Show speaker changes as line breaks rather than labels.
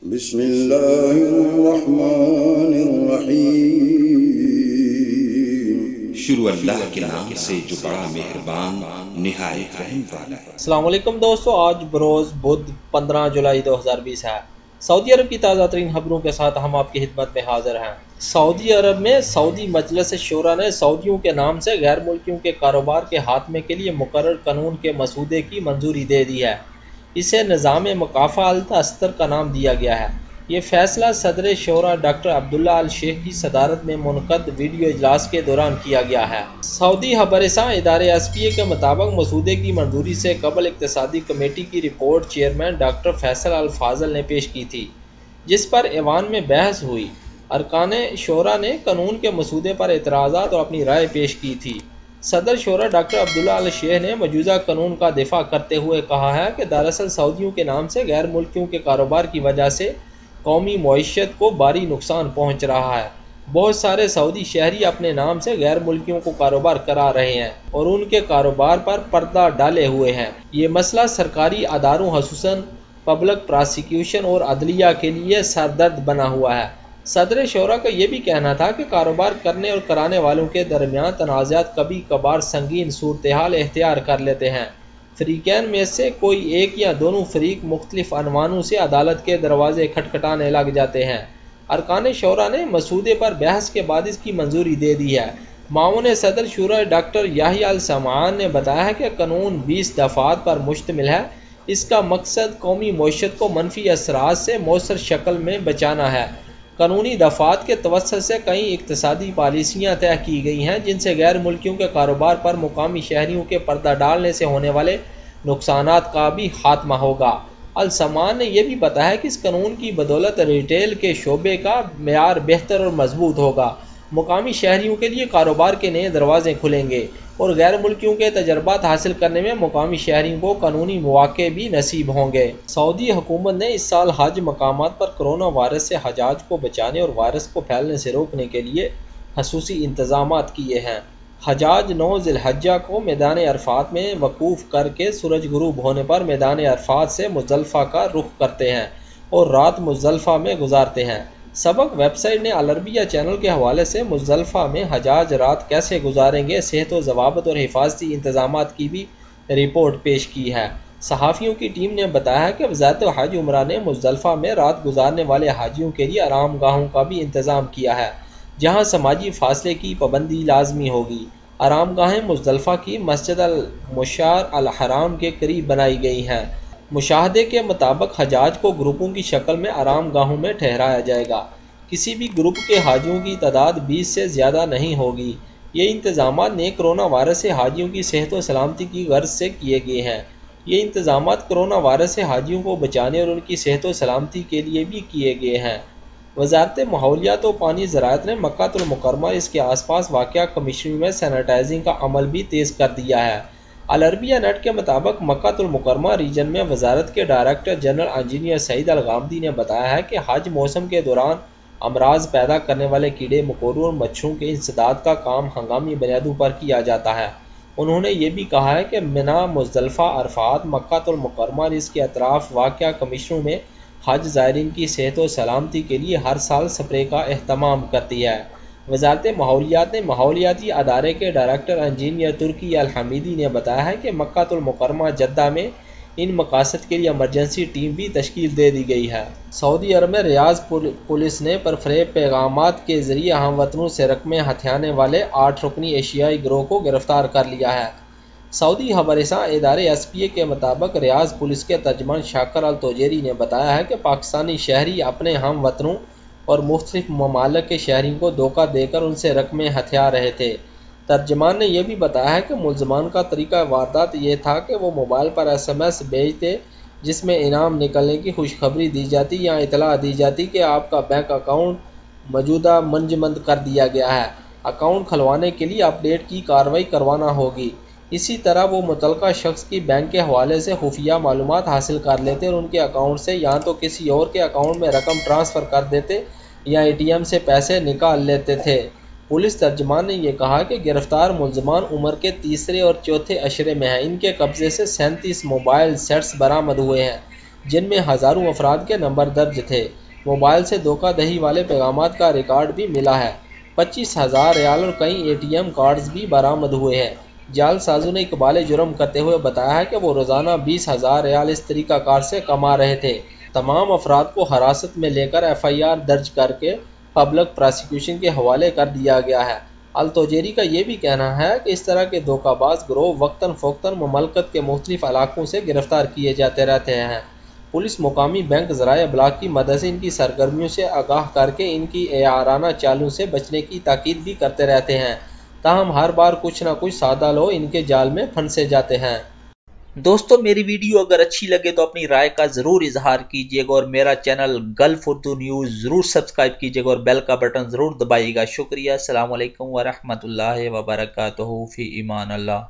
بسم اللہ الرحمن الرحیم۔
شروع اللہ کے نام سے جو بڑا مہربان نہایت رحم والا ہے۔
السلام علیکم دوستو، آج بروز بدھ 15 جولائی 2020 ہے۔ سعودی عرب کی تازہ ترین خبروں کے ساتھ ہم آپ کی خدمت میں حاضر ہیں۔ سعودی عرب میں سعودی مجلس شورا نے سعودیوں کے نام سے غیر ملکیوں کے کاروبار کے خاتمے کے لیے مقرر قانون کے مسودے کی منظوری دے دی ہے۔ اسے نظام مکافحت الاسطر کا نام دیا گیا ہے۔ یہ فیصلہ صدر شورا ڈاکٹر عبداللہ ال شیخ کی صدارت میں منعقد ویڈیو اجلاس کے دوران کیا گیا ہے۔ سعودی خبررساں ادارے SPA کے مطابق مسودے کی منظوری سے قبل اقتصادی کمیٹی کی رپورٹ چیئرمین ڈاکٹر فیصل الفاضل نے پیش کی تھی، جس پر ایوان میں بحث ہوئی۔ ارکان شورا نے قانون کے مسودے پر اعتراضات اور اپنی رائے پیش کی تھی۔ صدر شورا ڈاکٹر عبداللہ ال شیخ نے موجودہ قانون کا دفاع کرتے ہوئے کہا ہے کہ دراصل سعودیوں کے نام سے غیر ملکیوں کے کاروبار کی وجہ سے قومی معیشت کو بھاری نقصان پہنچ رہا ہے۔ بہت سارے سعودی شہری اپنے نام سے غیر ملکیوں کو کاروبار کرا رہے ہیں اور ان کے کاروبار پر پردہ ڈالے ہوئے ہیں۔ یہ مسئلہ سرکاری اداروں خصوصاً پبلک پراسیکیوشن اور عدلیہ کے لیے سردرد بنا ہوا ہے۔ صدر شورا کا یہ بھی کہنا تھا کہ کاروبار کرنے اور کرانے والوں کے درمیان تنازعات کبھی کبھار سنگین صورتحال اختیار کر لیتے ہیں۔ فریقین میں سے کوئی ایک یا دونوں فریق مختلف عنوانوں سے عدالت کے دروازے کھٹکھٹانے لگ جاتے ہیں۔ ارکان شورا نے مسودے پر بحث کے بعد اس کی منظوری دے دی ہے۔ معاون صدر شورا ڈاکٹر یحییٰ السمعان نے بتایا کہ قانون 20 دفعات پر مشتمل ہے۔ اس کا مقصد قومی معیشت کو منفی اثرات سے مؤثر شکل میں بچانا ہے۔ قانونی دفعات کے توسط سے کئی اقتصادی پالیسیاں طے کی گئی ہیں جن سے غیر ملکیوں کے کاروبار پر مقامی شہریوں کے پردہ ڈالنے سے ہونے والے نقصانات کا بھی خاتمہ ہوگا۔ السمان نے یہ بھی بتایا کہ اس قانون کی بدولت ریٹیل کے شعبے کا معیار بہتر اور مضبوط ہوگا۔ مقامی شہریوں کے لیے کاروبار کے نئے دروازے کھلیں گے اور غیر ملکیوں کے تجربات حاصل کرنے میں مقامی شہریوں کو قانونی مواقع بھی نصیب ہوں گے۔ سعودی حکومت نے اس سال حج مقامات پر کرونا وائرس سے حجاج کو بچانے اور وائرس کو پھیلنے سے روکنے کے لیے خصوصی انتظامات کیے ہیں۔ حجاج 9 ذی الحجہ کو میدان عرفات میں وقوف کر کے سورج غروب ہونے پر میدان عرفات سے مزدلفہ کا رخ کرتے ہیں اور رات مزدلفہ میں گزارتے ہیں۔ سبق ویب سائٹ نے العربیہ چینل کے حوالے سے مزدلفہ میں حجاج رات کیسے گزاریں گے، صحت و ضوابط اور حفاظتی انتظامات کی بھی رپورٹ پیش کی ہے۔ صحافیوں کی ٹیم نے بتایا کہ وزارت حج عمرہ نے مزدلفہ میں رات گزارنے والے حاجیوں کے لیے آرام گاہوں کا بھی انتظام کیا ہے، جہاں سماجی فاصلے کی پابندی لازمی ہوگی۔ آرام گاہیں مزدلفہ کی مسجد المشعر الحرام کے قریب بنائی گئی ہیں۔ مشاہدے کے مطابق حجاج کو گروپوں کی شکل میں آرام گاہوں میں ٹھہرایا جائے گا۔ کسی بھی گروپ کے حاجیوں کی تعداد 20 سے زیادہ نہیں ہوگی۔ یہ انتظامات نئے کرونا وائرس سے حاجیوں کی صحت و سلامتی کی غرض سے کیے گئے ہیں۔ یہ انتظامات کرونا وائرس سے حاجیوں کو بچانے اور ان کی صحت و سلامتی کے لیے بھی کیے گئے ہیں۔ وزارت ماحولیات و پانی زراعت نے مکہ المکرمہ اور اس کے آس پاس واقع کمیشنری میں سینیٹائزنگ کا عمل بھی تیز کر دیا ہے۔ العربیہ نیٹ کے مطابق مکہ المکرمہ ریجن میں وزارت کے ڈائریکٹر جنرل انجینئر سعید الغامدی نے بتایا ہے کہ حج موسم کے دوران امراض پیدا کرنے والے کیڑے مکوڑوں اور مچھروں کے انسداد کا کام ہنگامی بنیادوں پر کیا جاتا ہے۔ انہوں نے یہ بھی کہا ہے کہ منی، مزدلفہ، عرفات، مکہ المکرمہ اور اس کے اطراف واقع کمیشنوں میں حج زائرین کی صحت و سلامتی کے لیے ہر سال سپرے کا اہتمام کرتی ہے۔ وزارت ماحولیات نے ماحولیاتی ادارے کے ڈائریکٹر انجینئر ترکی الحمیدی نے بتایا ہے کہ مکہ المکرمہ جدہ میں ان مقاصد کے لیے ایمرجنسی ٹیم بھی تشکیل دے دی گئی ہے۔ سعودی عرب میں ریاض پولیس نے پرفریب پیغامات کے ذریعے ہم وطنوں سے رقمیں ہتھیانے والے 8 رکنی ایشیائی گروہ کو گرفتار کر لیا ہے۔ سعودی خبررساں ادارے SPA کے مطابق ریاض پولیس کے ترجمان شاکر التوجیری نے بتایا ہے کہ پاکستانی شہری اپنے ہم وطنوں اور مختلف ممالک کے شہریوں کو دھوکہ دے کر ان سے رقمیں ہتھیا رہے تھے۔ ترجمان نے یہ بھی بتایا ہے کہ ملزمان کا طریقہ واردات یہ تھا کہ وہ موبائل پر SMS بھیجتے جس میں انعام نکلنے کی خوشخبری دی جاتی یا اطلاع دی جاتی کہ آپ کا بینک اکاؤنٹ موجودہ منجمد کر دیا گیا ہے، اکاؤنٹ کھلوانے کے لیے اپ ڈیٹ کی کارروائی کروانا ہوگی۔ اسی طرح وہ متعلقہ شخص کی بینک کے حوالے سے خفیہ معلومات حاصل کر لیتے اور ان کے اکاؤنٹ سے یا تو کسی اور کے اکاؤنٹ میں رقم ٹرانسفر کر دیتے یا ATM سے پیسے نکال لیتے تھے۔ پولیس ترجمان نے یہ کہا کہ گرفتار ملزمان عمر کے تیسرے اور چوتھے عشرے میں ہیں۔ ان کے قبضے سے 37 موبائل سیٹس برآمد ہوئے ہیں۔ جن میں ہزاروں افراد کے نمبر درج تھے۔ موبائل سے دھوکہ دہی والے پیغامات کا ریکارڈ بھی ملا ہے۔ 25,000 ریال اور کئی ATM کارڈز بھی برآمد ہوئے ہیں۔ جعل سازوں نے اقبال جرم کرتے ہوئے بتایا ہے کہ وہ روزانہ 20,000 ریال اس طریقہ کار سے کما رہے تھے۔ تمام افراد کو حراست میں لے کر FIR درج کر کے پبلک پراسیکیوشن کے حوالے کر دیا گیا ہے۔ التوجیری کا یہ بھی کہنا ہے کہ اس طرح کے دھوکہ باز گروہ وقتاً فوقتاً مملکت کے مختلف علاقوں سے گرفتار کیے جاتے رہتے ہیں۔ پولیس مقامی بینک ذرائع ابلاغ کی مدد سے ان کی سرگرمیوں سے آگاہ کر کے ان کی اعارانہ چالوں سے بچنے کی تاکید بھی کرتے رہتے ہیں، تاہم ہر بار کچھ نہ کچھ سادہ لوگ ان کے جال میں پھنسے جاتے ہیں۔ دوستو میری ویڈیو اگر اچھی لگے تو اپنی رائے کا ضرور اظہار کیجیے گا اور میرا چینل گلف اردو نیوز ضرور سبسکرائب کیجیے گا اور بیل کا بٹن ضرور دبائیے گا۔ شکریہ۔ السلام علیکم ورحمۃ اللہ وبرکاتہ۔ فی امان اللہ۔